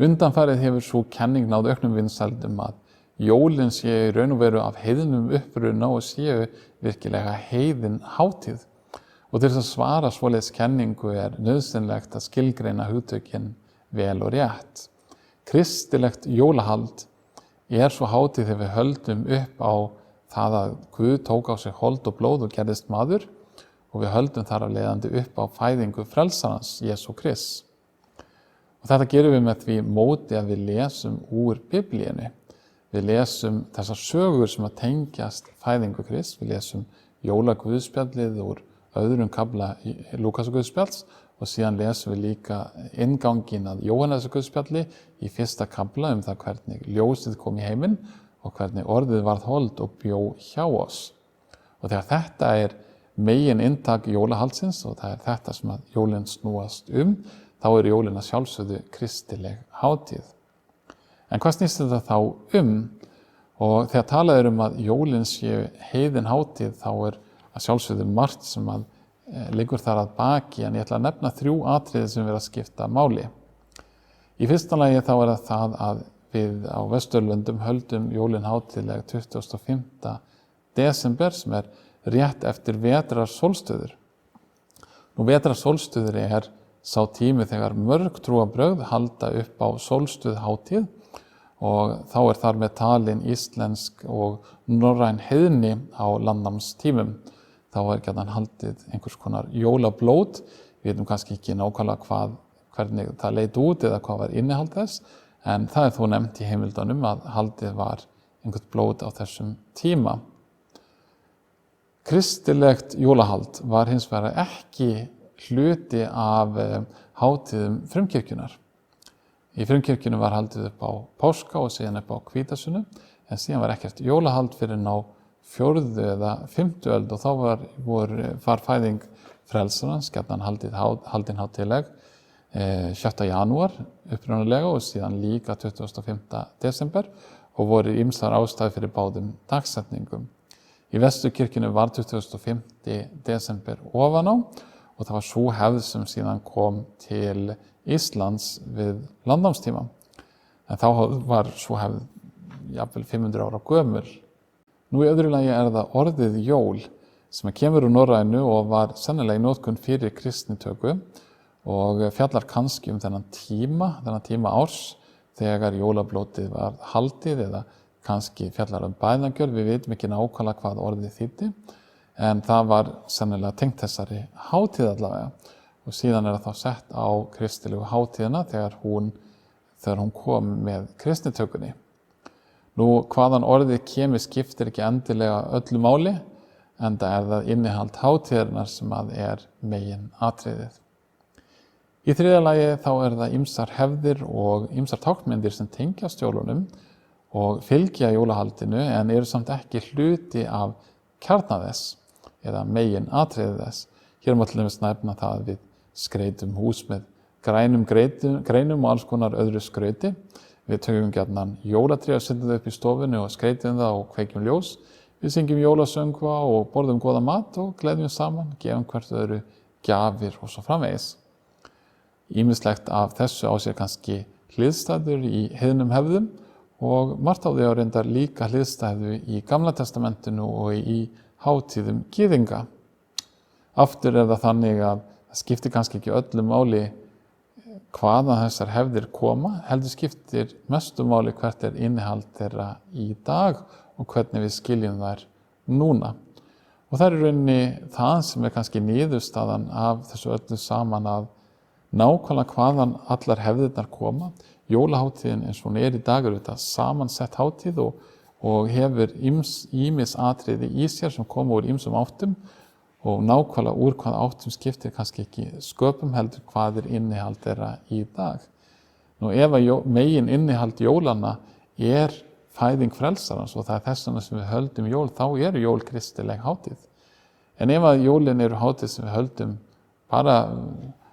Undanfarið hefur svo kenning náð auknum vinsældum að jólin séu í raun og veru af heiðnum uppruna og séu virkilega heiðin hátíð. Og til þess að svara svoleiðis kenningu nauðsynlegt að skilgreina hugtökin vel og rétt. Kristilegt jólahald svo hátíð þegar við höldum upp á það að Guð tók á sig hold og blóð og gerðist maður og við höldum þar af leiðandi upp á fæðingu frelsarans, Jesú Krists. Og þetta gerum við með því móti að við lesum úr Biblíunni. Við lesum þessar sögur sem að tengjast fæðingu Krists. Við lesum jólaguðspjallið úr öðrum kafla Lúkasarguðspjalls og síðan lesum við líka innganginn að Jóhannesarguðspjalli í fyrsta kafla það hvernig ljósið kom í heiminn og hvernig orðið varð hold og bjó hjá oss. Og þegar þetta megin inntak jólahaldsins og það þetta sem að jólin snúast þá jólin að sjálfsögðu kristileg hátíð. En hvað snýst þetta þá Og þegar talað að jólin séu heiðin hátíð, þá að sjálfsögðu margt sem að liggur þar að baki, en ég ætla að nefna 3 atriði sem vera að skipta máli. Í fyrsta lagi þá það að við á Vesturlöndum höldum jólin hátíðleg 25. desember sem rétt eftir vetrarsólstöður. Nú vetrarsólstöður sá tími þegar mörg trúarbrögð halda upp á sólstöð hátíð og þá þar með talin íslensk og norræn heiðni á landnámstímum. Þá gjarnan haldið einhvers konar jólablót. Við veitum kannski ekki nákvæmlega hvernig það leit út eða hvað var innihald þess, en það þó nefnt í heimildunum að haldið var einhvert blót á þessum tíma. Kristilegt jólahald var hins vegar ekki hluti af hátíðum frumkirkjunnar. Í frumkirkjunni var haldið upp á páska og síðan upp á hvítasunnu, en síðan var ekkert jólahald fyrir ná 4. eða 5. öld og þá var fæðing frelsarans gjarnan haldin hátíðleg 7. janúar upprunalega og síðan líka 25. desember og voru ýmsar ástæður fyrir báðum dagsetningum. Í Vesturkirkjunni var 25. desember ofan á og það var svo hefð sem síðan kom til Íslands við landnámstíma. En þá var svo hefð jafnvel 500 ára gömul. Nú í öðru lagi það orðið jól sem kemur úr norrænu og var sennilega í notkun fyrir kristnitöku og fjallar kannski þennan tíma árs þegar jólablótið var haldið eða kannski fjallar bænagjörð. Við vitum ekki nákvæmlega hvað orðið þýddi, en það var sennilega tengt þessari hátíð allavega. Og síðan það þá sett á kristilegu hátíðina þegar hún kom með kristnitökunni. Nú, hvaðan orðið kemur skiptir ekki endilega öllu máli, enda það innihald hátíðarinnar sem megin atriðið. Í þriðja lagi þá það ýmsar hefðir og ýmsar táknmyndir sem tengjast jólunum og fylgja jólahaldinu, en samt ekki hluti af kjarna þess eða megin atriðið þess. Hér má til dæmis nefna það að við skreytum hús með grænum greinum og alls konar öðru skrauti. Við tökum gjarnan jólatré og setjum það upp í stofunni og skreytum það og kveikjum ljós. Við syngjum jólasöngva og borðum góða mat og gleðjum saman, gefum hvert öðru gjafir og svo framvegis. Ýmislegt af þessu á sér kannski hliðstæður í heiðnum hefðum og margt á því reyndar líka hliðstæðu í Gamla testamentinu og í hátíðum gyðinga. Aftur það þannig að það skiptir kannski ekki öllu máli hvaðan þessar hefðir koma, heldur skiptir mestu máli hvert innihald þeirra í dag og hvernig við skiljum þær núna. Og það í rauninni það sem kannski niðurstaðan af þessu öllu saman að nákvæmlega hvaðan allar hefðirnar koma. Jólahátíðin eins og hún í dag þetta samansett hátíð og hefur ýmis atriði í sér sem koma úr ýmsum áttum og nákvæmlega úr hvaða áttum skiptir kannski ekki sköpum heldur hvað innihald þeirra í dag. Nú ef megin innihald jólanna fæðing frelsarans og það þess vegna sem við höldum jól, þá jól kristileg hátíð. En ef jólin hátíð sem við höldum bara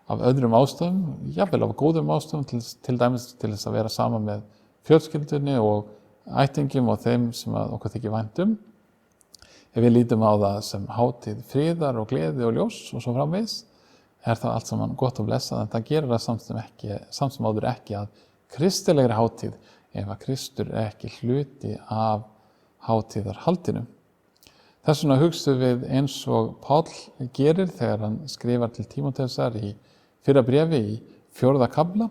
af öðrum ástæðum, jafnvel af góðum ástæðum, til dæmis til þess að vera saman með fjölskyldunni og ættingjum og þeim sem okkur þykir vænt Ef við lítum á það sem hátíð friðar og gleði og ljós og svo framvegis, það allt saman gott og blessað, en það gerir það samt sem áður ekki að kristilegri hátíð ef að Kristur er ekki hluti af hátíðarhaldinu. Þess vegna hugsum við eins og Páll gerir þegar hann skrifar til Tímóteusar í fyrra bréfi í 4. kafla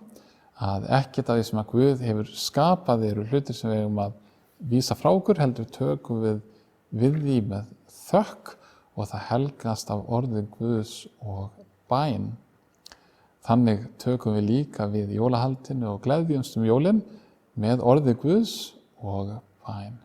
að ekkert af því sem að Guð hefur skapað eru hlutir sem við eigum að vísa frá okkur, heldur tökum við því með þökk og það helgast af orði Guðs og bæn. Þannig tökum við líka við jólahaldinu og gleðjumst jólin með orði Guðs og bæn.